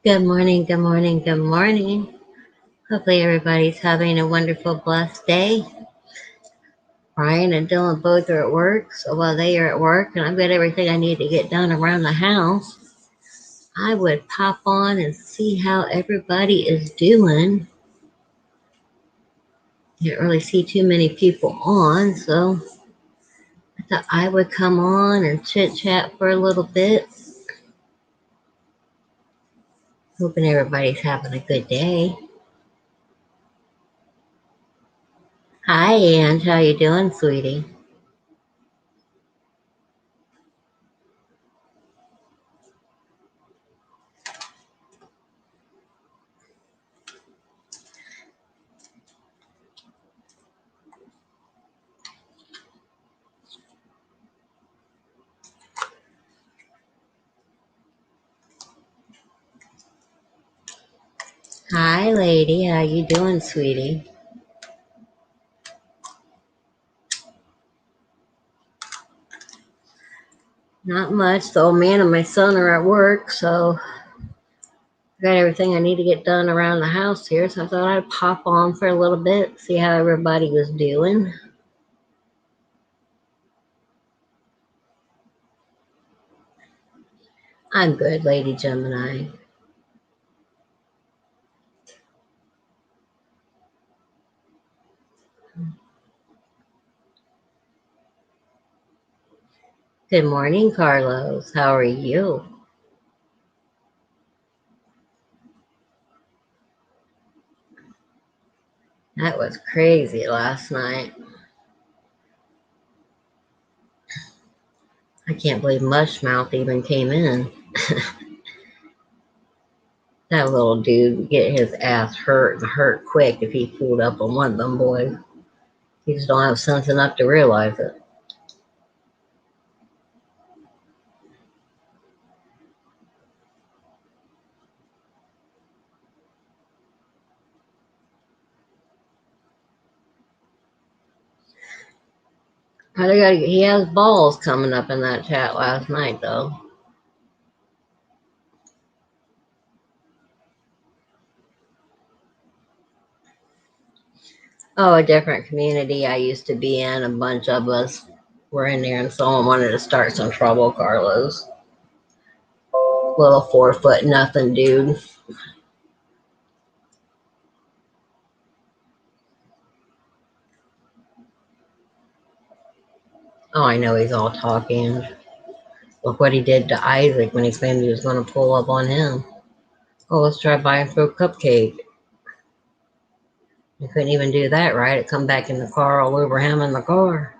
Good morning, good morning, good morning. Hopefully everybody's having a wonderful, blessed day. Brian and Dylan both are at work, so while they are at work and I've got everything I need to get done around the house, I would pop on and see how everybody is doing. Can't really see too many people on, so I thought I would come on and chit chat for a little bit. Hoping everybody's having a good day. Hi, Ange. How you doing, sweetie? Hi, lady. How you doing, sweetie? Not much. The old man and my son are at work, so I got everything I need to get done around the house here. So I thought I'd pop on for a little bit, see how everybody was doing. I'm good, Lady Gemini. Good morning, Carlos. How are you? That was crazy last night. I can't believe Mushmouth even came in. That little dude would get his ass hurt and hurt quick if he pulled up on one of them boys. He just don't have sense enough to realize it. He has balls coming up in that chat last night, though. Oh, a different community I used to be in. A bunch of us were in there, and someone wanted to start some trouble, Carlos. Little 4 foot nothing dude. Oh, I know he's all talking. Look what he did to Isaac when he claimed he was going to pull up on him. Oh, let's try buying through a cupcake. He couldn't even do that right. It come back in the car all over him in the car.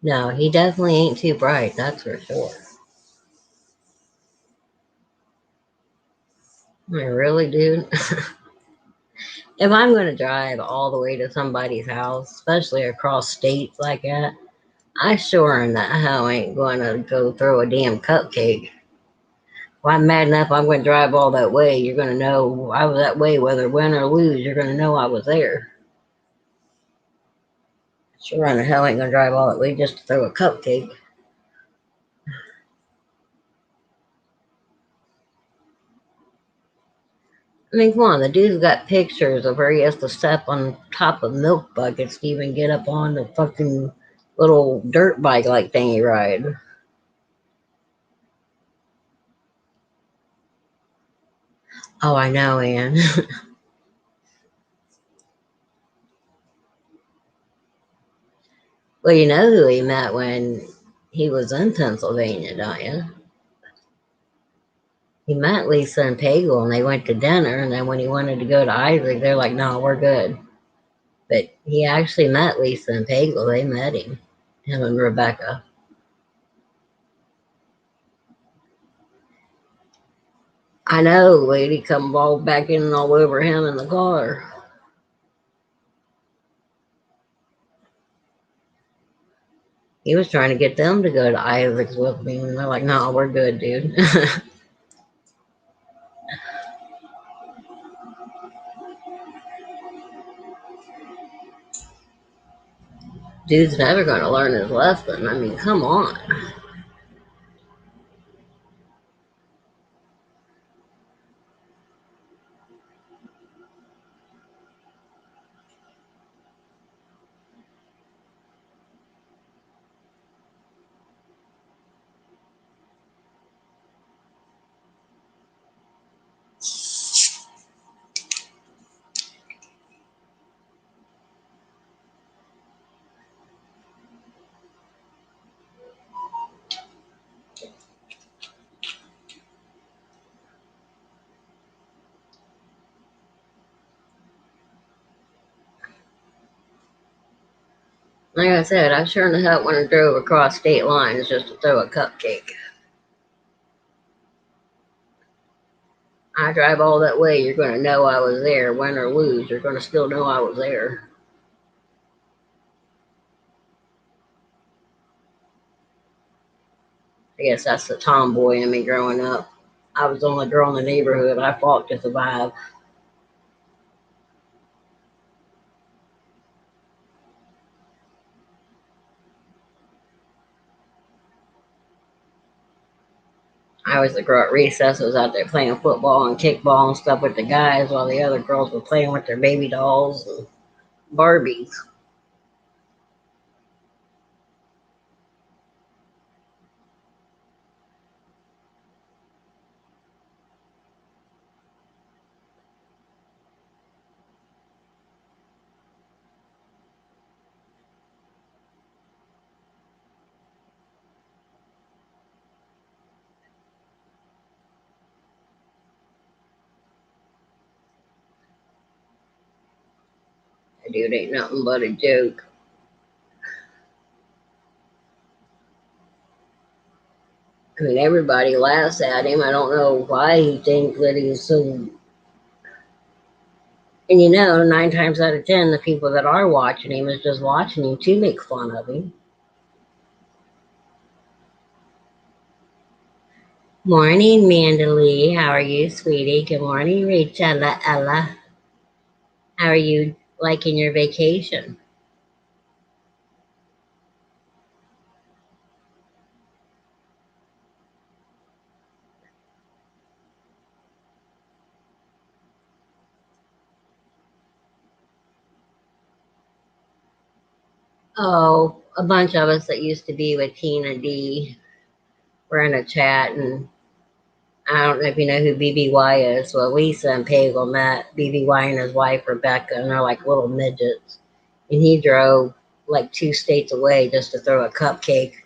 No, he definitely ain't too bright, that's for sure. I mean, really, dude? If I'm going to drive all the way to somebody's house, especially across states like that, I sure in that hell ain't going to go throw a damn cupcake. Well, I'm mad enough I'm going to drive all that way. You're going to know I was that way, whether win or lose. You're going to know I was there. Sure in the hell ain't going to drive all that way just to throw a cupcake. I mean, come on, the dude's got pictures of where he has to step on top of milk buckets to even get up on the fucking little dirt bike like thing he ride. Oh, I know, Ann. Well, you know who he met when he was in Pennsylvania, don't you? He met Lisa and Pagel, and they went to dinner, and then when he wanted to go to Isaac, they're like, no, we're good. But he actually met Lisa and Pagel. They met him and Rebecca. I know, lady, come all back in and all over him in the car. He was trying to get them to go to Isaac's with me, and they're like, no, we're good, dude. Dude's never going to learn his lesson. I mean, come on. Like I said, I sure in the hell wouldn't have drove across state lines just to throw a cupcake. I drive all that way, you're going to know I was there. Win or lose, you're going to still know I was there. I guess that's the tomboy in me growing up. I was the only girl in the neighborhood. I fought to survive. I was the girl at recess, was out there playing football and kickball and stuff with the guys while the other girls were playing with their baby dolls and Barbies. That dude ain't nothing but a joke. I mean, everybody laughs at him. I don't know why he thinks that he's so. And you know, 9 times out of 10, the people that are watching him is just watching him to make fun of him. Morning, Mandalee. How are you, sweetie? Good morning, Rachel Ella. How are you liking your vacation? Oh, a bunch of us that used to be with Tina D were in a chat, and I don't know if you know who BBY is. Well, Lisa and Pavel met BBY and his wife Rebecca, and they're like little midgets. And he drove like 2 states away just to throw a cupcake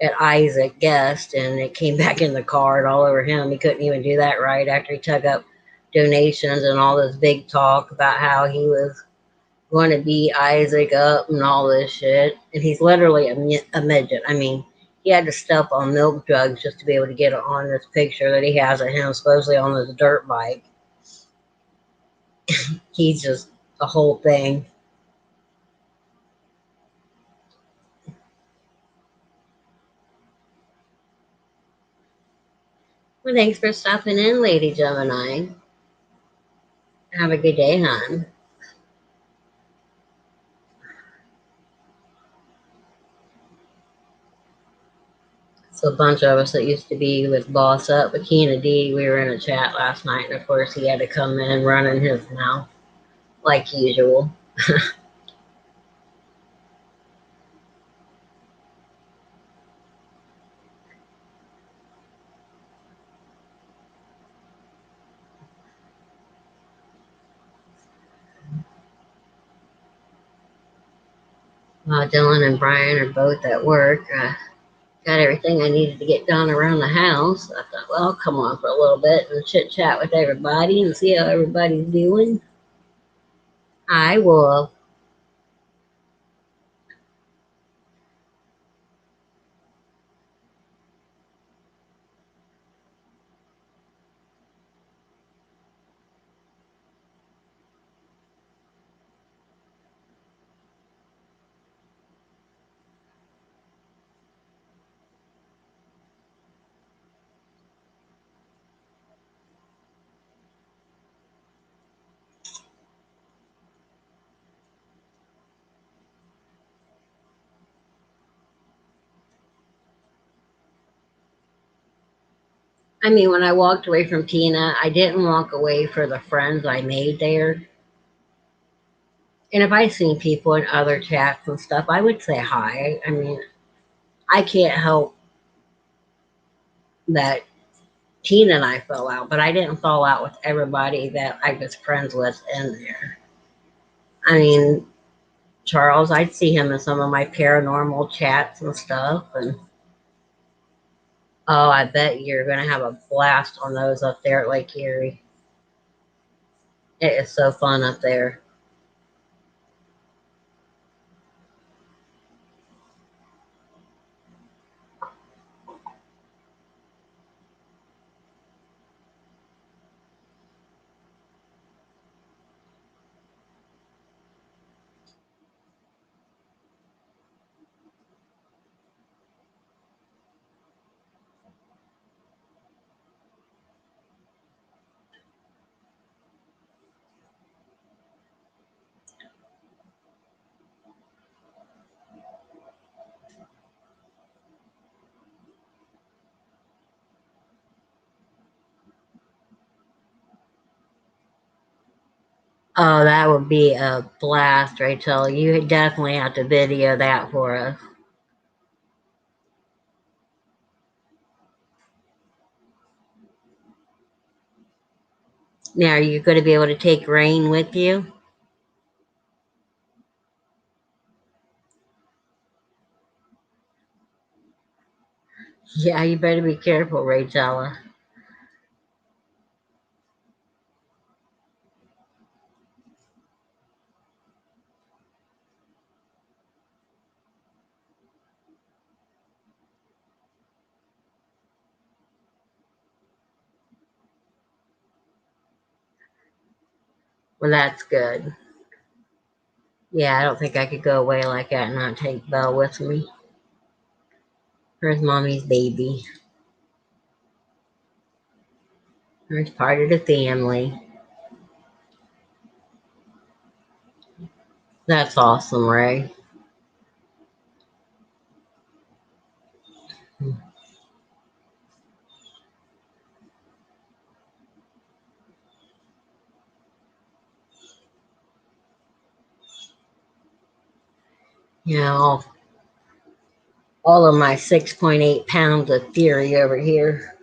at Isaac Guest, and it came back in the car and all over him. He couldn't even do that right after he took up donations and all this big talk about how he was going to beat Isaac up and all this shit. And he's literally a midget. I mean, he had to step on milk jugs just to be able to get on this picture that he has of him supposedly on this dirt bike. He's just the whole thing. Well, thanks for stopping in, Lady Gemini. Have a good day, hon. So a bunch of us that used to be with Boss Up, with Keena D, we were in a chat last night, and of course he had to come in running his mouth like usual. Dylan and Brian are both at work. Got everything I needed to get done around the house. I thought, well, I'll come on for a little bit and chit chat with everybody and see how everybody's doing. I will. I mean, when I walked away from Tina, I didn't walk away for the friends I made there. And if I seen people in other chats and stuff, I would say hi. I mean, I can't help that Tina and I fell out, but I didn't fall out with everybody that I was friends with in there. I mean, Charles, I'd see him in some of my paranormal chats and stuff, and oh, I bet you're gonna have a blast on those up there at Lake Erie. It is so fun up there. Oh, that would be a blast, Rachel. You definitely have to video that for us. Now, are you going to be able to take Rain with you? Yeah, you better be careful, Rachel. Well, that's good. Yeah, I don't think I could go away like that and not take Belle with me. Where's mommy's baby? It's part of the family. That's awesome, Ray. Yeah, all of my 6.8 pounds of theory over here.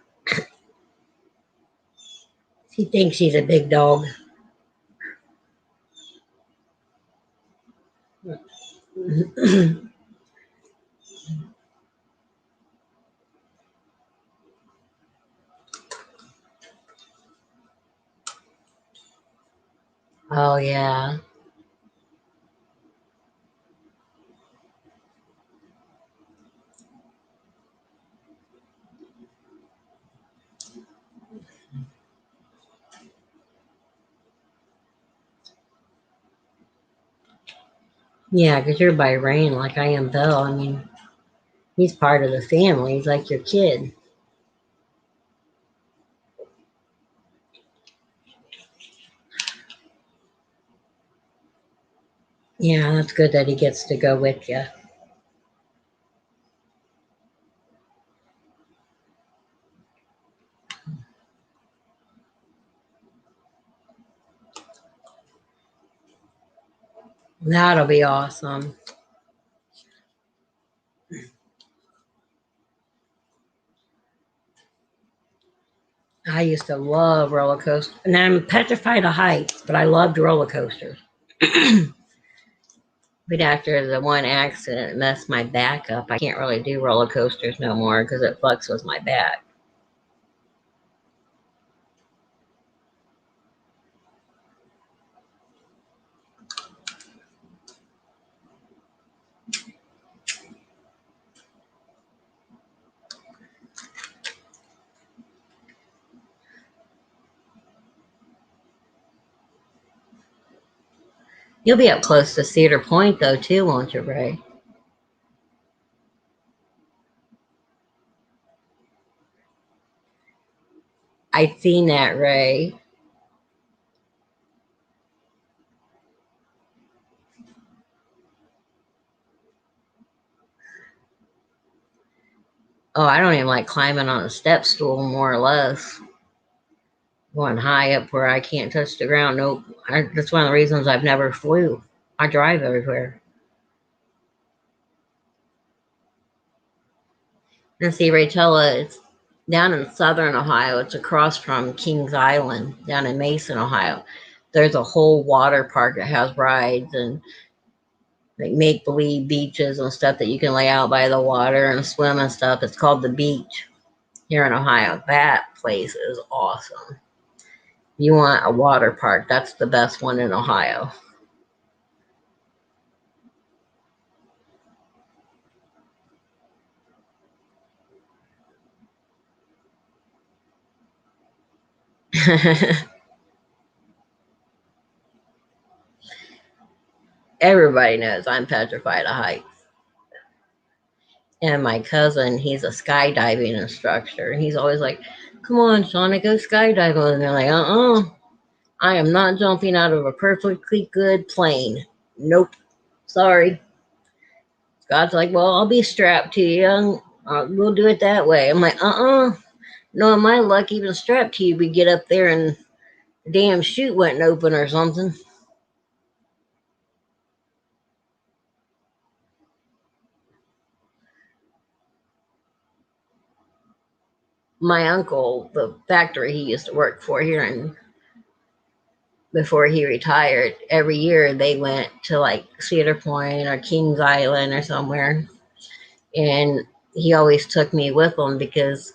She thinks she's a big dog. Oh, yeah. Yeah, because you're by Rain like I am Belle. I mean, he's part of the family. He's like your kid. Yeah, that's good that he gets to go with you. That'll be awesome. I used to love roller coasters. And I'm petrified of heights, but I loved roller coasters. But after the one accident messed my back up, I can't really do roller coasters no more because it fucks with my back. You'll be up close to Cedar Point though too, won't you, Ray? I seen that, Ray. Oh, I don't even like climbing on a step stool, more or less. Going high up where I can't touch the ground. Nope. That's one of the reasons I've never flew. I drive everywhere. And see, Rachella, it's down in southern Ohio. It's across from Kings Island down in Mason, Ohio. There's a whole water park that has rides and like make believe beaches and stuff that you can lay out by the water and swim and stuff. It's called the beach here in Ohio. That place is awesome. You want a water park, that's the best one in Ohio. Everybody knows I'm petrified of heights. And my cousin, he's a skydiving instructor. He's always like, "Come on, Shauna, go skydiving." And they're like, I am not jumping out of a perfectly good plane. Nope. Sorry. God's like, "Well, I'll be strapped to you. And, we'll do it that way." I'm like, No, my luck, even strapped to you, we get up there and the damn chute wouldn't open or something. My uncle, the factory he used to work for here, and before he retired, every year they went to like Cedar Point or Kings Island or somewhere, and he always took me with him because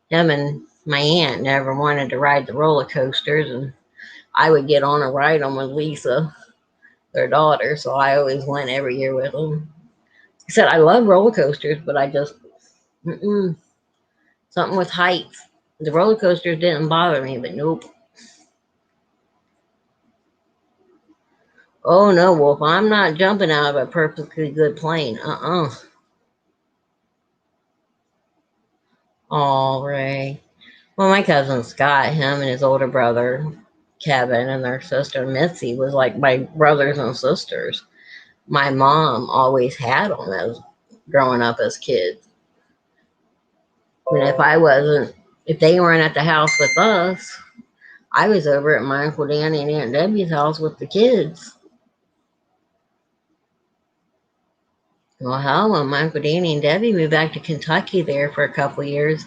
him and my aunt never wanted to ride the roller coasters, and I would get on and ride them with Lisa, their daughter. So I always went every year with them. He said I love roller coasters, but I just something with heights. The roller coasters didn't bother me, but nope. Oh no, Wolf, I'm not jumping out of a perfectly good plane. All right. Well, my cousin Scott, him and his older brother Kevin and their sister Missy was like my brothers and sisters. My mom always had them as growing up as kids. And if they weren't at the house with us, I was over at my Uncle Danny and Aunt Debbie's house with the kids. Well, hell, when my Uncle Danny and Debbie moved back to Kentucky there for a couple of years,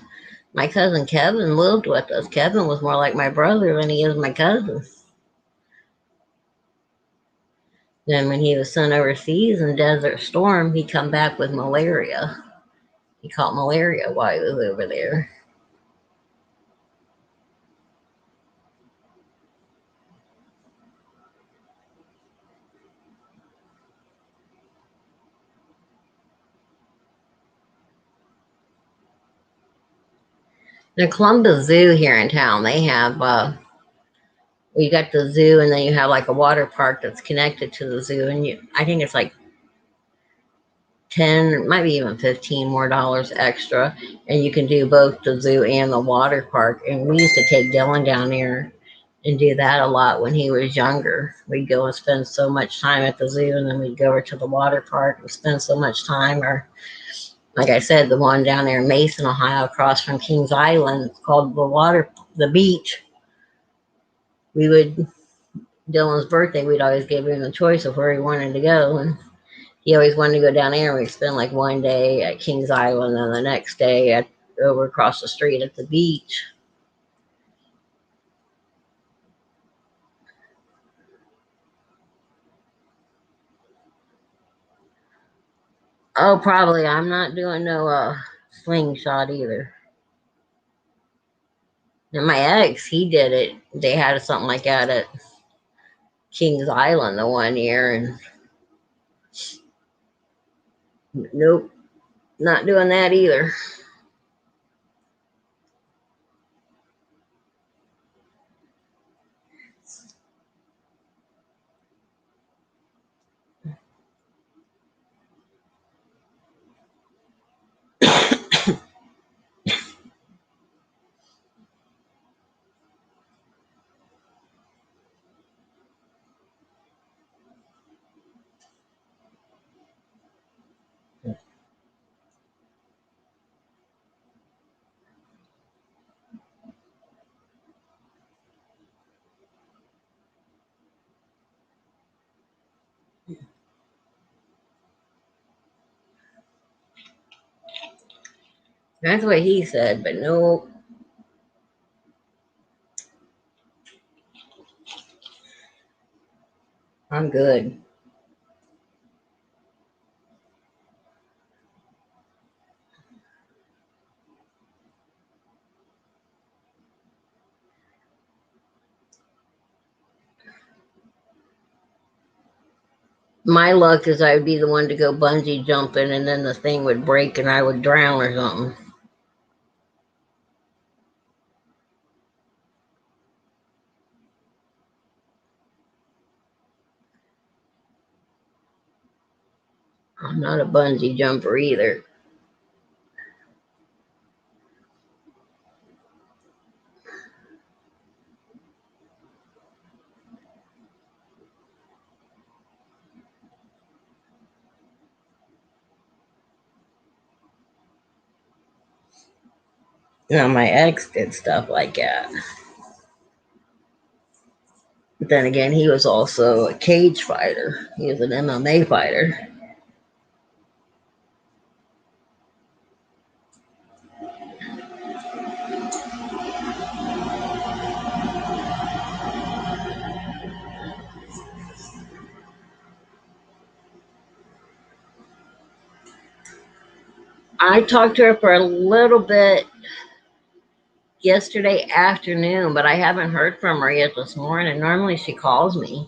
my cousin Kevin lived with us. Kevin was more like my brother than he is my cousin. Then when he was sent overseas in Desert Storm, he come back with malaria. He caught malaria while he was over there. The Columbus Zoo here in town, they have you got the zoo, and then you have like a water park that's connected to the zoo, and I think it's like 10, maybe even 15 more dollars extra, and you can do both the zoo and the water park. And we used to take Dylan down there and do that a lot when he was younger. We'd go and spend so much time at the zoo, and then we'd go over to the water park and spend so much time. Or, like I said, the one down there in Mason, Ohio, across from Kings Island, it's called the beach. We would Dylan's birthday, we'd always give him the choice of where he wanted to go, and he always wanted to go down there. And we'd spend like one day at Kings Island, and the next day over across the street at the beach. Oh, probably. I'm not doing no slingshot either. And my ex, he did it. They had something like that at Kings Island the one year, and nope, not doing that either. That's what he said, but no, I'm good. My luck is I would be the one to go bungee jumping and then the thing would break and I would drown or something. I'm not a bungee jumper either. Now, my ex did stuff like that. But then again, he was also a cage fighter. He was an MMA fighter. I talked to her for a little bit yesterday afternoon, but I haven't heard from her yet this morning. Normally she calls me.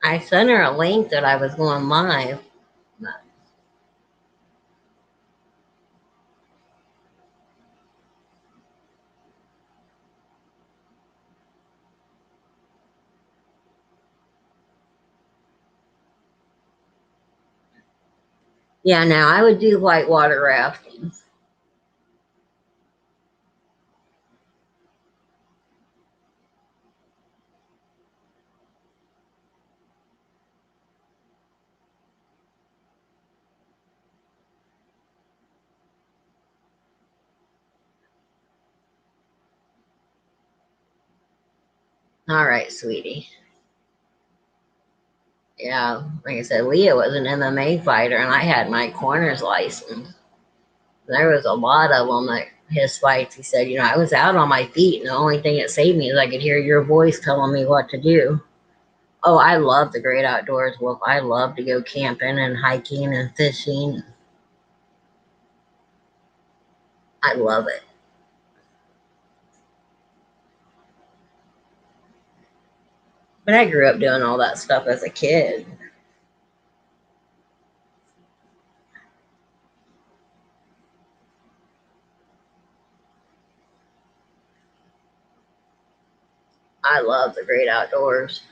I sent her a link that I was going live. Yeah, now I would do whitewater rafting. All right, sweetie. Yeah, like I said, Leah was an MMA fighter, and I had my corners license. There was a lot of them that his fights. He said, I was out on my feet, and the only thing that saved me is I could hear your voice telling me what to do. Oh, I love the great outdoors, Wolf. I love to go camping and hiking and fishing. I love it. But I grew up doing all that stuff as a kid. I love the great outdoors.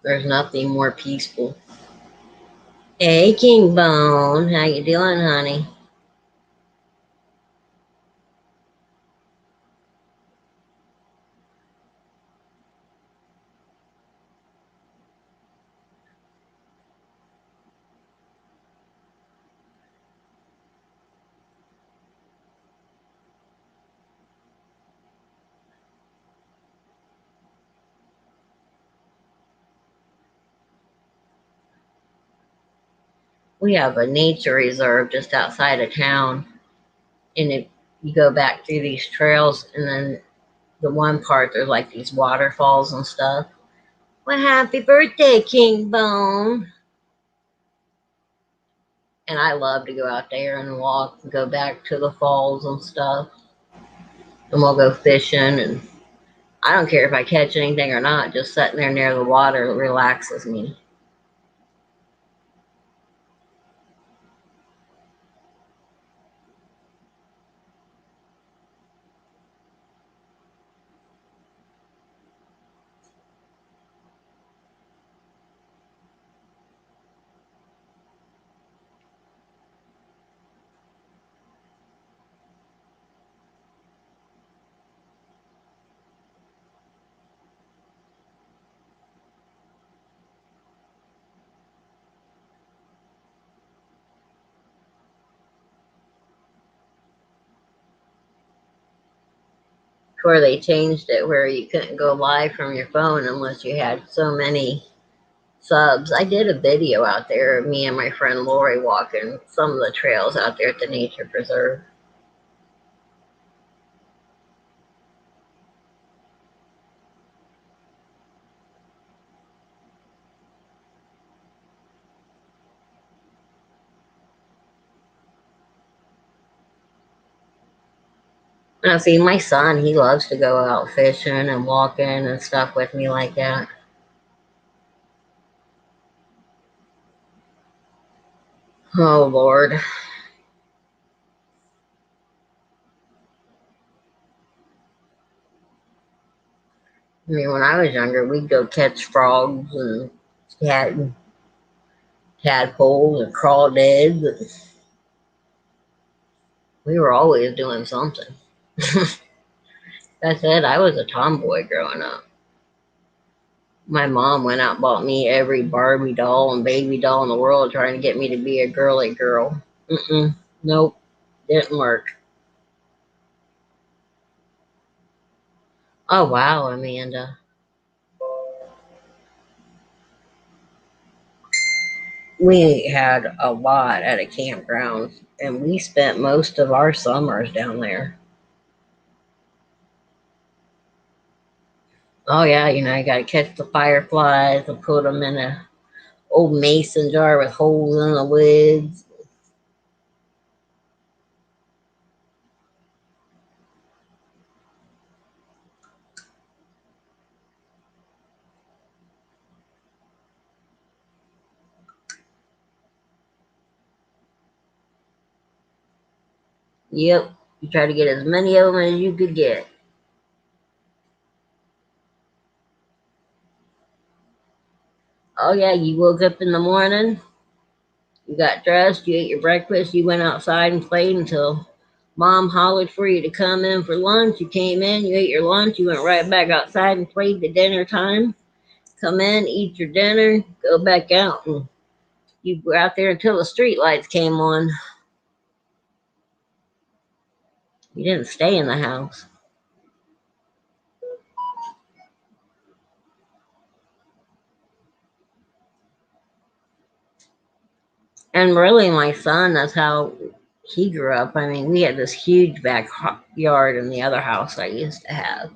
There's nothing more peaceful. Hey, King Bone, how you doing, honey? We have a nature reserve just outside of town, and if you go back through these trails, and then the one part there's like these waterfalls and stuff. Well, happy birthday, King Bone! And I love to go out there and walk and go back to the falls and stuff. And we'll go fishing, and I don't care if I catch anything or not. Just sitting there near the water relaxes me. where they changed it where you couldn't go live from your phone unless you had so many subs. I did a video out there of me and my friend Lori walking some of the trails out there at the nature preserve. Now, see, my son, he loves to go out fishing and walking and stuff with me like that. Oh, Lord. I mean, when I was younger, we'd go catch frogs and had tadpoles and crawdads. We were always doing something. I said I was a tomboy growing up. My mom went out and bought me every Barbie doll and baby doll in the world trying to get me to be a girly girl. Nope, didn't work. Oh, wow, Amanda. We had a lot at a campground, and we spent most of our summers down there. Oh, yeah, you got to catch the fireflies and put them in a old mason jar with holes in the lids. Yep, you try to get as many of them as you could get. Oh, yeah, you woke up in the morning, you got dressed, you ate your breakfast, you went outside and played until mom hollered for you to come in for lunch. You came in, you ate your lunch, you went right back outside and played to dinner time. Come in, eat your dinner, go back out, and you were out there until the street lights came on. You didn't stay in the house. And really, my son, that's how he grew up. I mean, we had this huge backyard in the other house I used to have.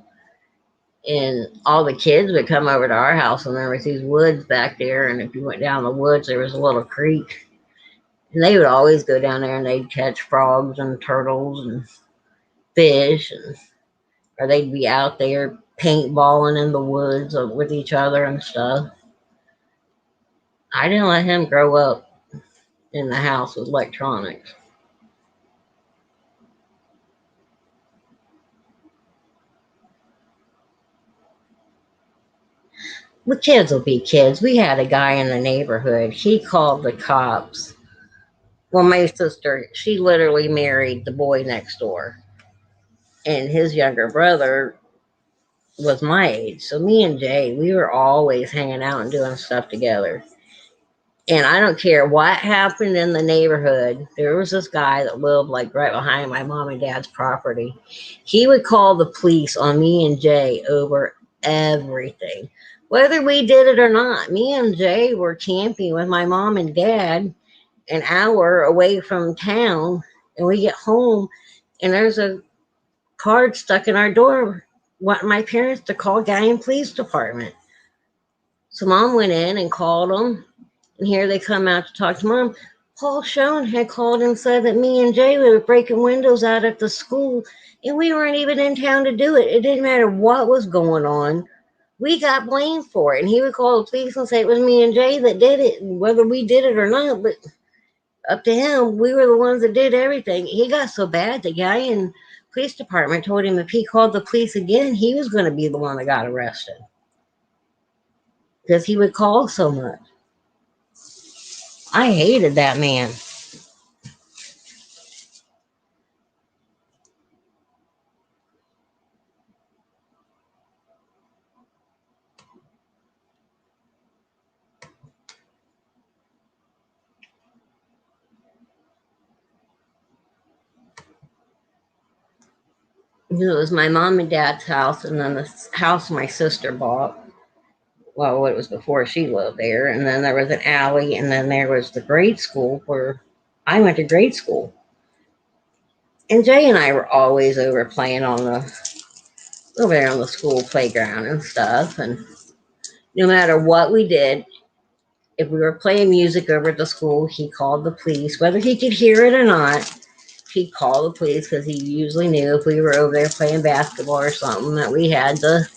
And all the kids would come over to our house, and there was these woods back there. And if you went down the woods, there was a little creek. And they would always go down there and they'd catch frogs and turtles and fish, or they'd be out there paintballing in the woods with each other and stuff. I didn't let him grow up in the house with electronics. The kids will be kids. We had a guy in the neighborhood. He called the cops. Well, my sister, she literally married the boy next door, and his younger brother was my age. So me and Jay, we were always hanging out and doing stuff together. And I don't care what happened in the neighborhood. There was this guy that lived like right behind my mom and dad's property. He would call the police on me and Jay over everything, whether we did it or not. Me and Jay were camping with my mom and dad an hour away from town, and we get home and there's a card stuck in our door wanting my parents to call Gallion Police Department. So mom went in and called them, and here they come out to talk to mom. Paul Schoen had called and said that me and Jay were breaking windows out at the school, and we weren't even in town to do it. It didn't matter what was going on. We got blamed for it. And he would call the police and say it was me and Jay that did it, whether we did it or not. But up to him, we were the ones that did everything. He got so bad, the guy in police department told him if he called the police again, he was going to be the one that got arrested because he would call so much. I hated that man. It was my mom and dad's house, and then the house my sister bought. Well, it was before she lived there, and then there was an alley, and then there was the grade school where I went to grade school. And Jay and I were always over playing on the over there on the school playground and stuff. And no matter what we did, if we were playing music over at the school, he called the police, whether he could hear it or not. He'd call the police because he usually knew if we were over there playing basketball or something that we had the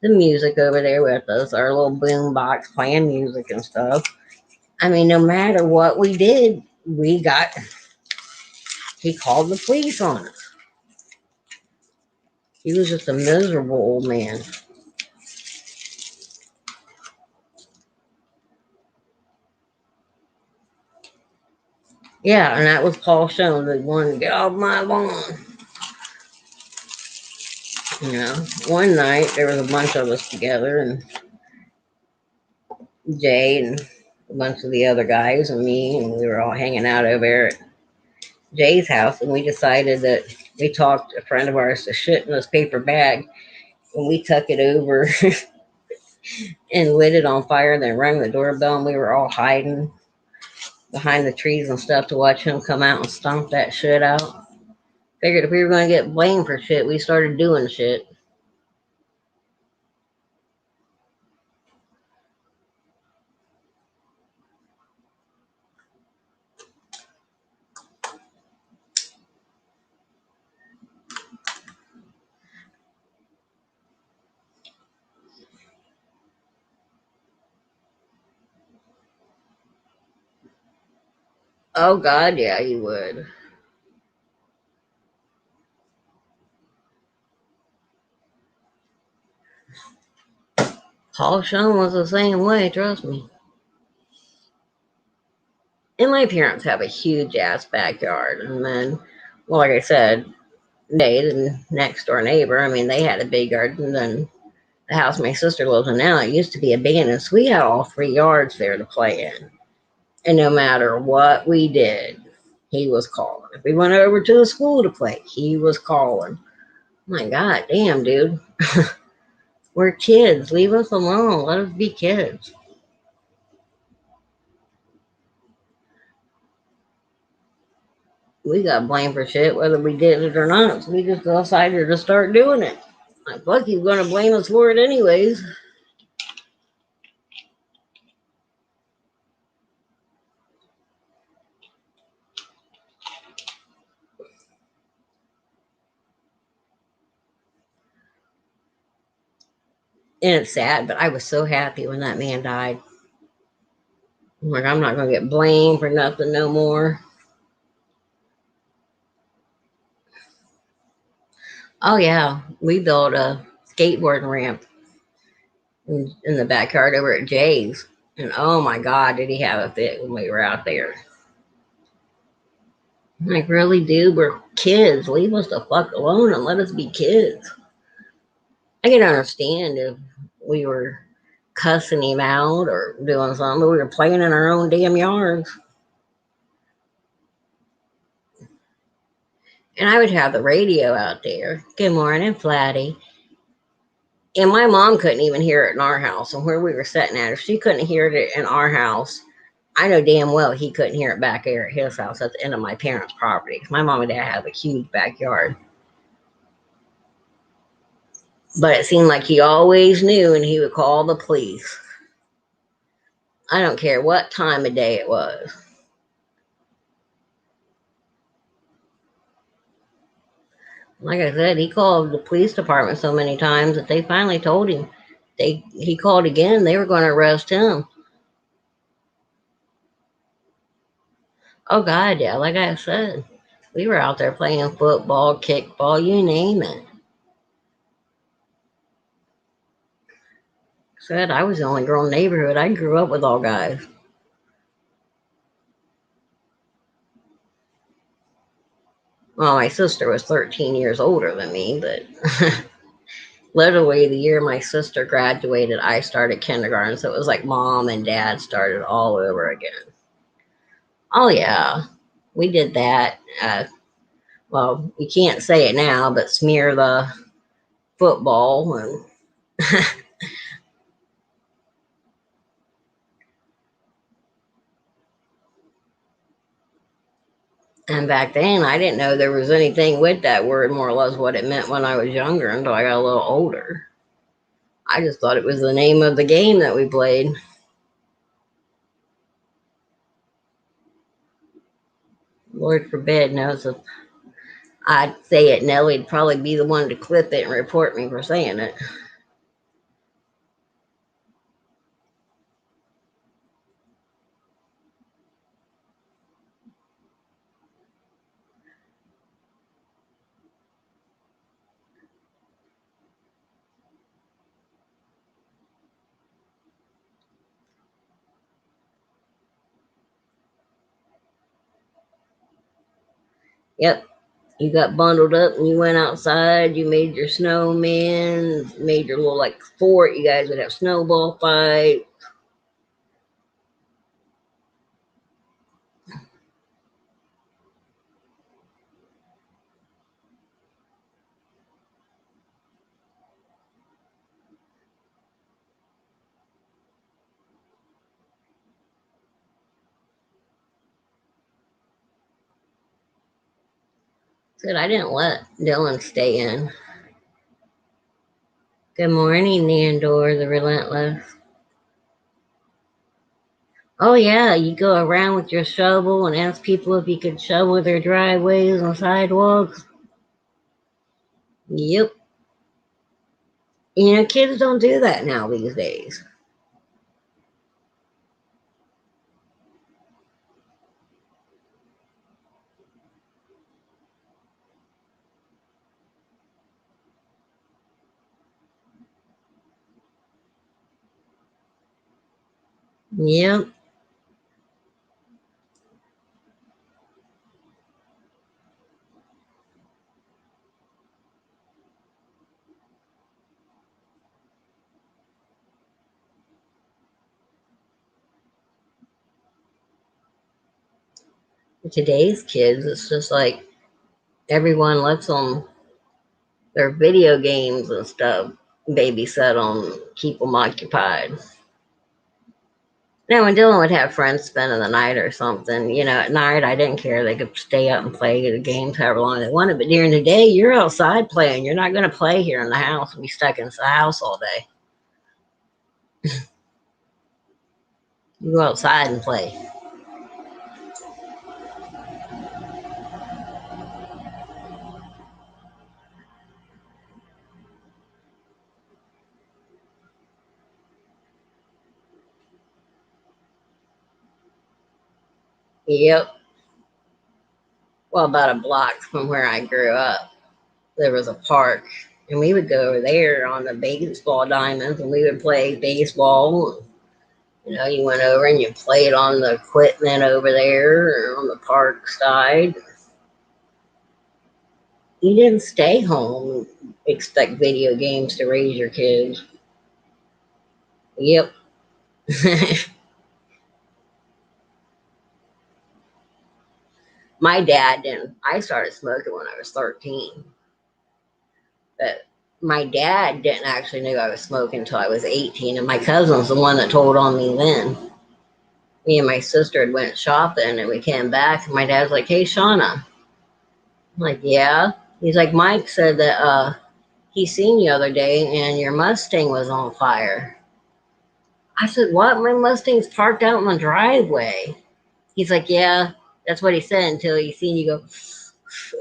music over there with us, our little boom box playing music and stuff. I mean, no matter what we did, he called the police on us. He was just a miserable old man. Yeah, and that was Paul Schoen that wanted to get off my lawn. You know, one night there was a bunch of us together, and Jay and a bunch of the other guys and me, and we were all hanging out over there at Jay's house, and we decided that we talked a friend of ours to shit in this paper bag, and we took it over and lit it on fire, then rang the doorbell, and we were all hiding behind the trees and stuff to watch him come out and stomp that shit out. Figured if we were going to get blamed for shit, we started doing shit. Oh, God, yeah, he would. Paul Sean was the same way, trust me. And my parents have a huge ass backyard. And then, well, like I said, they, the next door neighbor, I mean, they had a big yard. And then the house my sister lives in now, it used to be abandoned. So we had all 3 yards there to play in. And no matter what we did, he was calling. If we went over to the school to play, he was calling. My God, damn, dude. We're kids. Leave us alone. Let us be kids. We got blamed for shit whether we did it or not. So we just decided to start doing it. Like, fuck, he's going to blame us for it anyways. And it's sad, but I was so happy when that man died. I'm like, I'm not going to get blamed for nothing no more. Oh, yeah. We built a skateboarding ramp in the backyard over at Jay's. And oh my God, did he have a fit when we were out there. I'm like, really, dude? We're kids. Leave us the fuck alone and let us be kids. I can understand if we were cussing him out or doing something, but we were playing in our own damn yards. And I would have the radio out there. Good morning, Flatty. And my mom couldn't even hear it in our house. And where we were sitting at, if she couldn't hear it in our house, I know damn well he couldn't hear it back there at his house at the end of my parents' property. My mom and dad have a huge backyard. But it seemed like he always knew and he would call the police. I don't care what time of day it was. Like I said, he called the police department so many times that they finally told him he called again, they were going to arrest him. Oh God, yeah, like I said. We were out there playing football, kickball, you name it. Said I was the only girl in the neighborhood. I grew up with all guys. Well, my sister was 13 years older than me, but literally the year my sister graduated, I started kindergarten. So it was like mom and dad started all over again. Oh, yeah, we did that. Well, you can't say it now, but smear the football and back then I didn't know there was anything with that word more or less what it meant when I was younger until I got a little older. I just thought it was the name of the game that we played. Lord forbid, no, so I'd say it, Nellie'd probably be the one to clip it and report me for saying it. Yep, you got bundled up and you went outside. You made your snowman, made your little like fort. You guys would have snowball fight. Said I didn't let Dylan stay in. Good morning, Nandor the Relentless. Oh yeah, you go around with your shovel and ask people if you could shovel their driveways and sidewalks. Yep. You know, kids don't do that now these days. Yep. Today's kids, it's just like everyone lets them their video games and stuff babysit them, keep them occupied. Now, when Dylan would have friends spending the night or something, you know, at night, I didn't care. They could stay up and play the games however long they wanted. But during the day, you're outside playing. You're not going to play here in the house and be stuck in the house all day. You go outside and play. Yep. Well, about a block from where I grew up, there was a park. And we would go over there on the baseball diamonds and we would play baseball. You know, you went over and you played on the equipment over there or on the park side. You didn't stay home and expect video games to raise your kids. Yep. My dad didn't. I started smoking when I was 13. But my dad didn't actually know I was smoking until I was 18. And my cousin's the one that told on me then. Me and my sister had went shopping and we came back and my dad's like, "Hey, Shauna." I'm like, "Yeah." He's like, "Mike said that he seen you the other day and your Mustang was on fire." I said, "What? My Mustang's parked out in the driveway." He's like, "Yeah, that's what he said until he seen you go."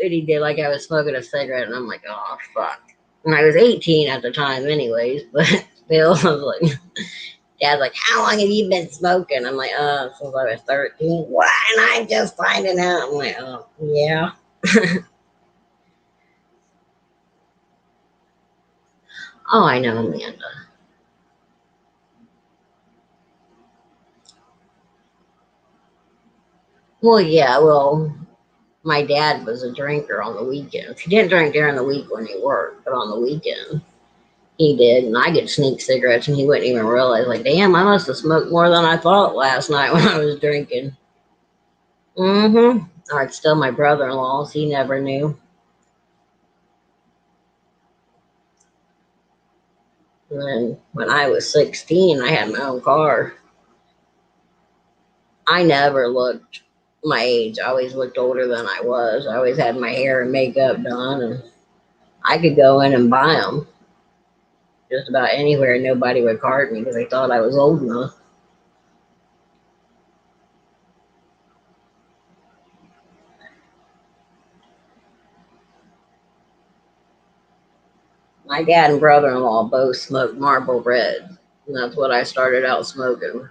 And he did like I was smoking a cigarette, and I'm like, "Oh fuck." And I was 18 at the time, anyways. But still, I was like, Dad's like, "How long have you been smoking?" I'm like, since I was 13." What? And I'm just finding out. I'm like, "Oh, yeah." Oh, I know, Amanda. Well, yeah, well, my dad was a drinker on the weekends. He didn't drink during the week when he worked, but on the weekend he did. And I get sneak cigarettes, and he wouldn't even realize. Like, damn, I must have smoked more than I thought last night when I was drinking. Mm-hmm. Or it's still my brother-in-law's. He never knew. And then when I was 16, I had my own car. I never looked my age. I always looked older than I was. I always had my hair and makeup done, and I could go in and buy them just about anywhere. Nobody would card me because they thought I was old enough. My dad and brother-in-law both smoked Marlboro Red, and that's what I started out smoking.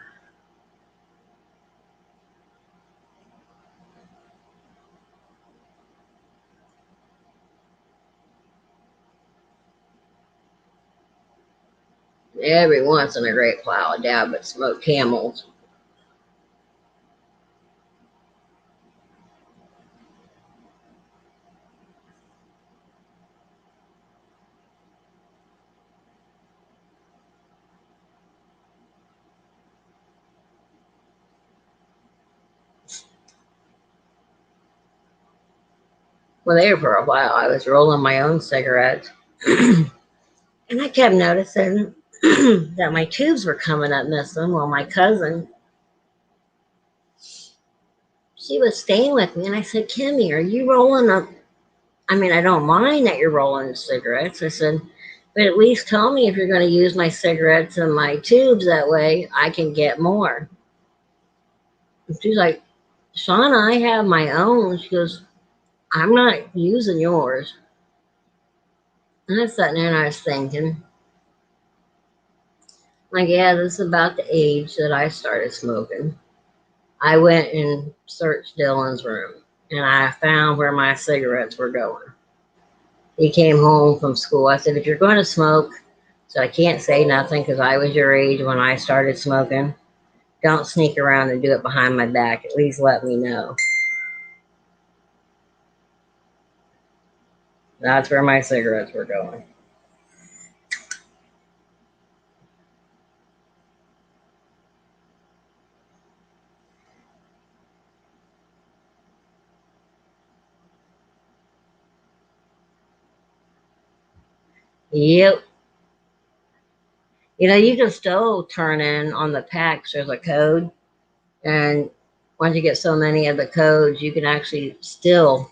Every once in a great while, Dad would smoke Camels. Well, there for a while, I was rolling my own cigarettes, and I kept noticing that my tubes were coming up missing. Well, my cousin, she was staying with me, and I said, Kimmy, are you rolling up? I mean, I don't mind that you're rolling cigarettes. I said, but at least tell me if you're going to use my cigarettes and my tubes. That way I can get more. And she's like, Shauna, I have my own. She goes, I'm not using yours. And I was sitting there and I was thinking, like, yeah, this is about the age that I started smoking. I went and searched Dylan's room and I found where my cigarettes were going. He came home from school. I said, if you're going to smoke, so I can't say nothing because I was your age when I started smoking, don't sneak around and do it behind my back. At least let me know. That's where my cigarettes were going. Yep. You can still turn in on the packs. There's a code. And once you get so many of the codes, you can actually still,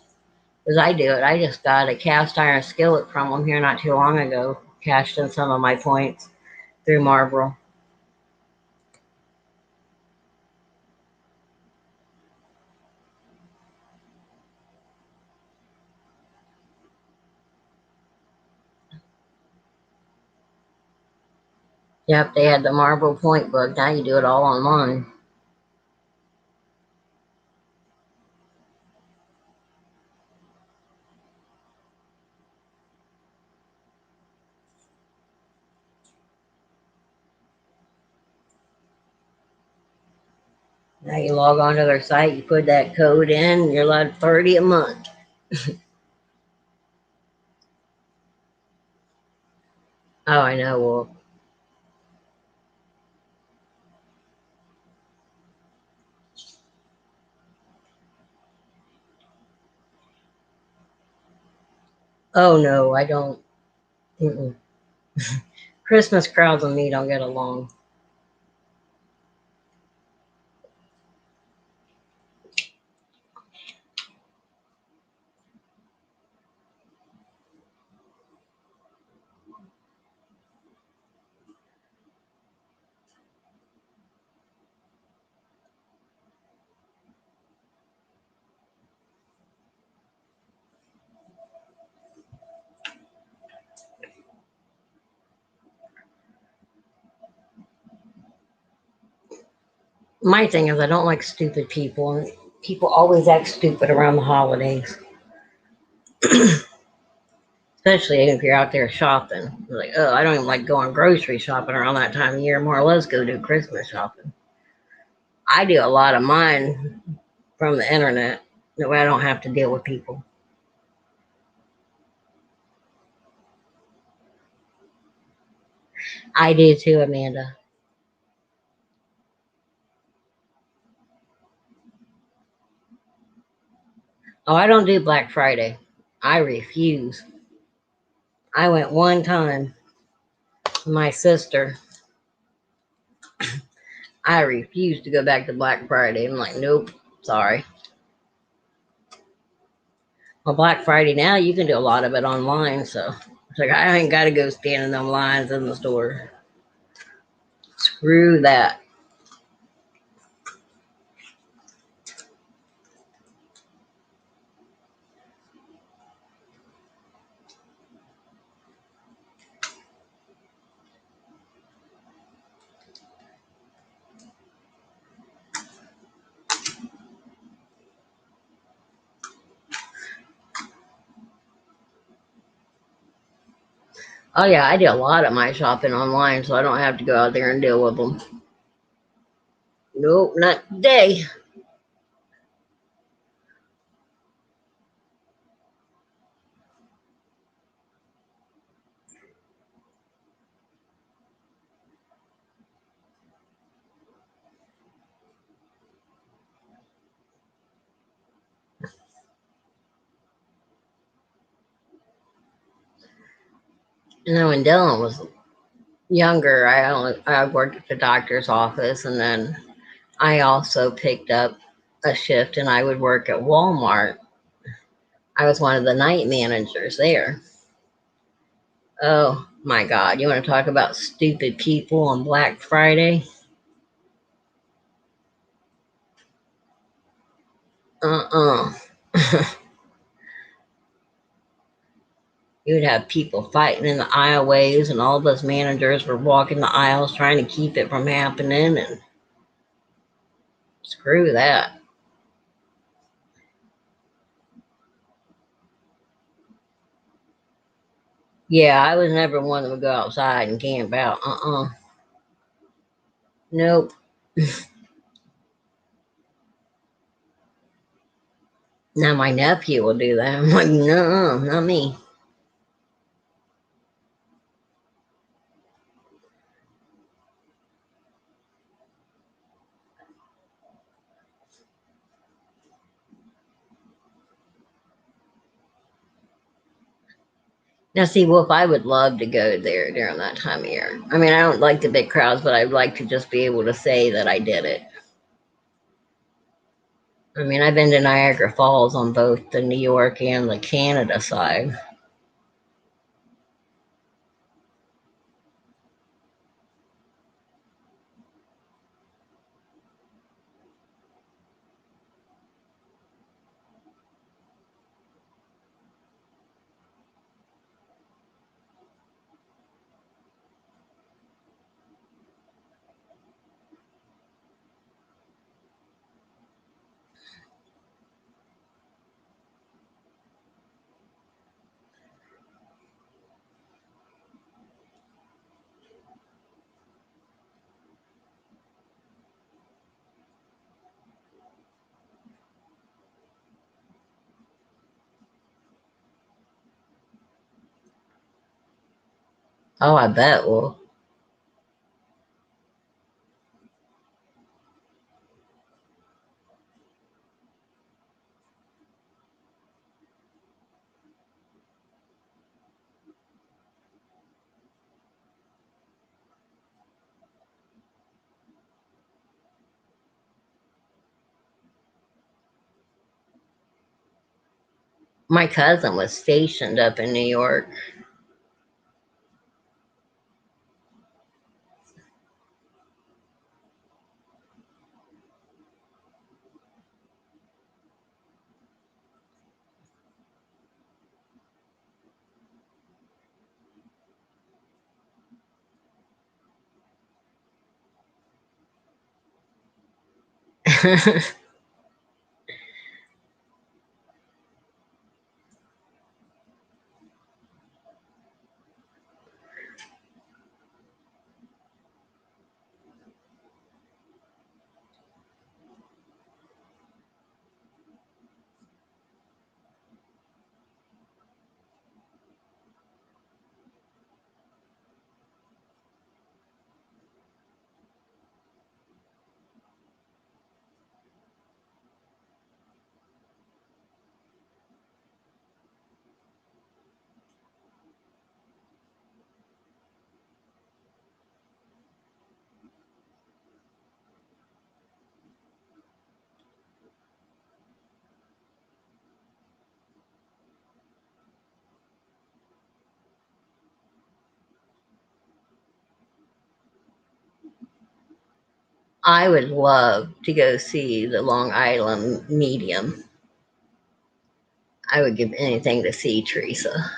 as I do it, I just got a cast iron skillet from them here not too long ago, cashed in some of my points through Marlboro. Yep, they had the Marlboro point book. Now you do it all online. Now you log on to their site, you put that code in, and you're allowed 30 a month. Oh, I know. Well, oh no, I don't. Mm-mm. Christmas crowds and me don't get along. My thing is, I don't like stupid people, and people always act stupid around the holidays, especially if you're out there shopping. You're like, oh, I don't even like going grocery shopping around that time of year. More or less, go do Christmas shopping. I do a lot of mine from the internet. That way, I don't have to deal with people. I do too, Amanda. Oh, I don't do Black Friday. I refuse. I went one time. My sister. I refuse to go back to Black Friday. I'm like, nope, sorry. Well, Black Friday now you can do a lot of it online, so it's like I ain't got to go stand in them lines in the store. Screw that. Oh yeah, I do a lot of my shopping online, so I don't have to go out there and deal with them. Nope, not today. And then when Dylan was younger, I worked at the doctor's office, and then I also picked up a shift, and I would work at Walmart. I was one of the night managers there. Oh my God, you want to talk about stupid people on Black Friday? Uh-uh. You would have people fighting in the aisleways, and all those managers were walking the aisles trying to keep it from happening, and screw that. Yeah, I was never one that would go outside and camp out. Nope. Now my nephew will do that. I'm like, no, not me. Now, see, Wolf, I would love to go there during that time of year. I mean, I don't like the big crowds, but I'd like to just be able to say that I did it. I mean, I've been to Niagara Falls on both the New York and the Canada side. Oh, I bet, Wolf. My cousin was stationed up in New York. I would love to go see the Long Island medium. I would give anything to see Teresa.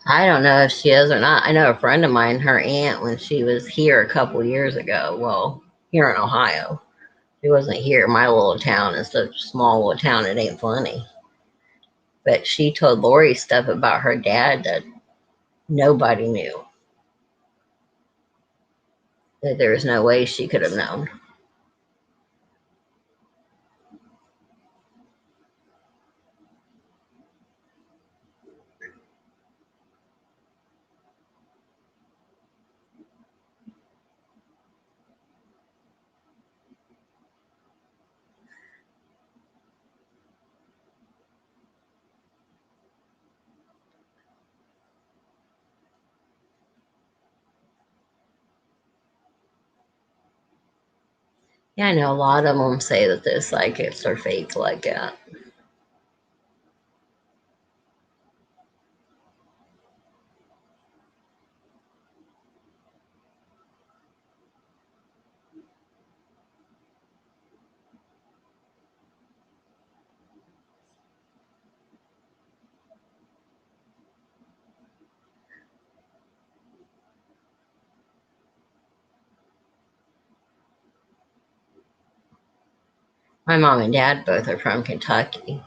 I don't know if she is or not. I know a friend of mine, her aunt, when she was here a couple years ago, well, here in Ohio, she wasn't here. My little town is such a small little town, it ain't funny. But she told Lori stuff about her dad that nobody knew, that there was no way she could have known. Yeah, I know a lot of them say that they're psychics are fake like that. My mom and dad both are from Kentucky,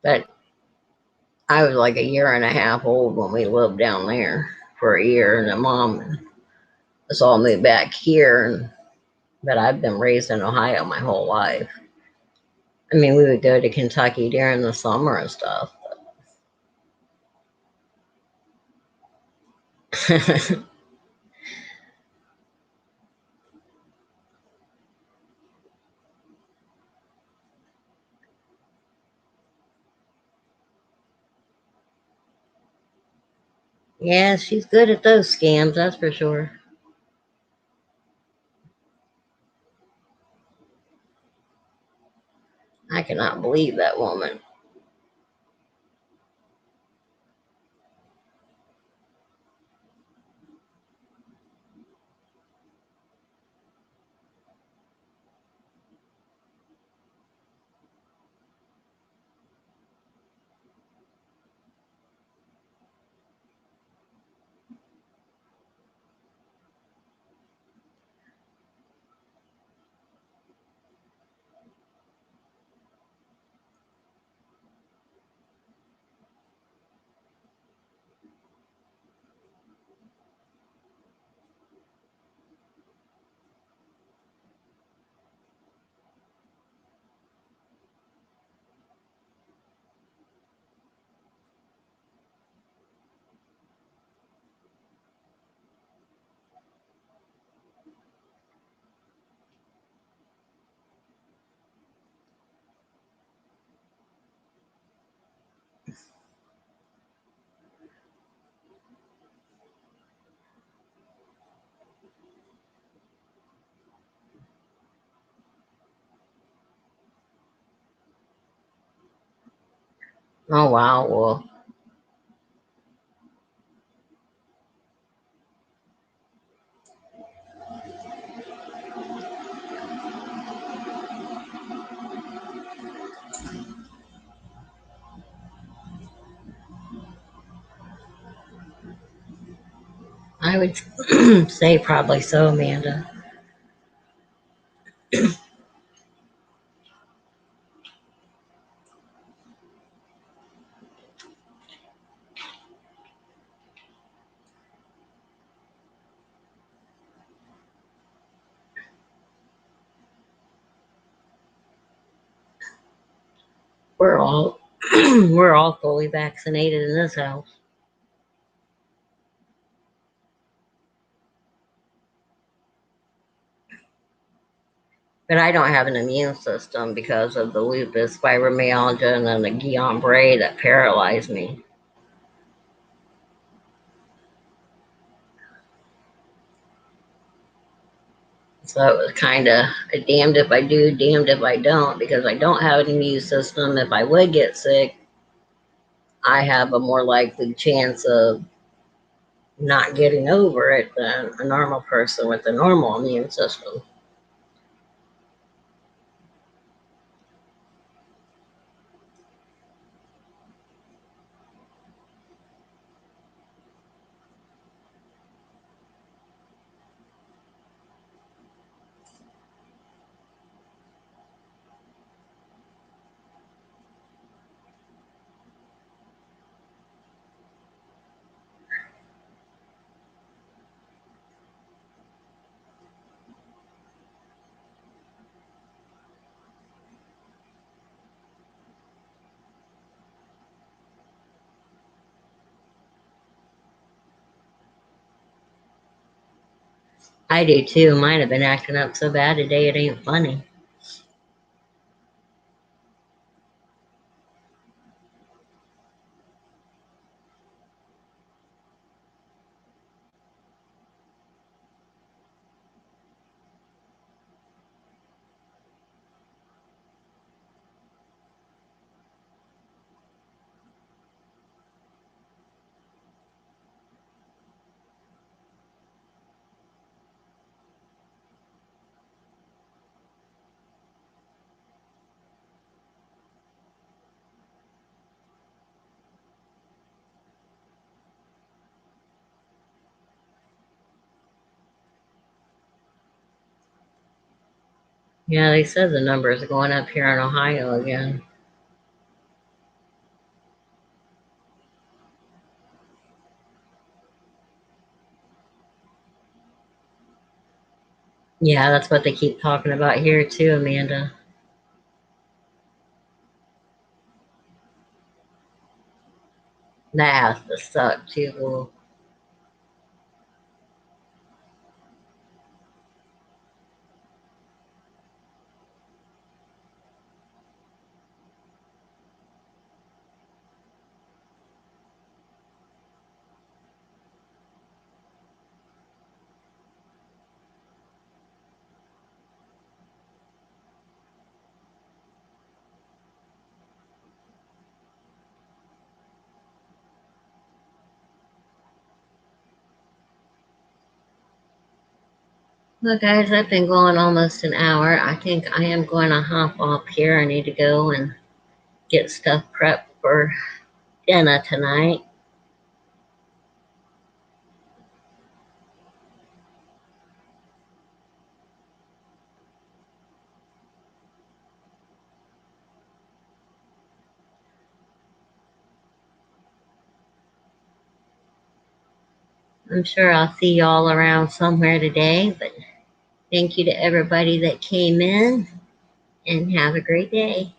but I was like a year and a half old when we lived down there for a year, and the mom and us all moved back here. But I've been raised in Ohio my whole life. I mean, we would go to Kentucky during the summer and stuff. Yeah, she's good at those scams, that's for sure. I cannot believe that woman. Oh, wow. Well, I would say probably so, Amanda. We're all we're all fully vaccinated in this house. But I don't have an immune system because of the lupus, fibromyalgia, and then the Guillain-Barré that paralyzed me. So it was kind of a damned if I do, damned if I don't, because I don't have an immune system. If I would get sick, I have a more likely chance of not getting over it than a normal person with a normal immune system. I do too. Mine have been acting up so bad today it ain't funny. Yeah, they said the numbers are going up here in Ohio again. Yeah, that's what they keep talking about here too, Amanda. That has to suck too. Well, guys, I've been going almost an hour. I think I am going to hop off here. I need to go and get stuff prepped for dinner tonight. I'm sure I'll see y'all around somewhere today, but thank you to everybody that came in and have a great day.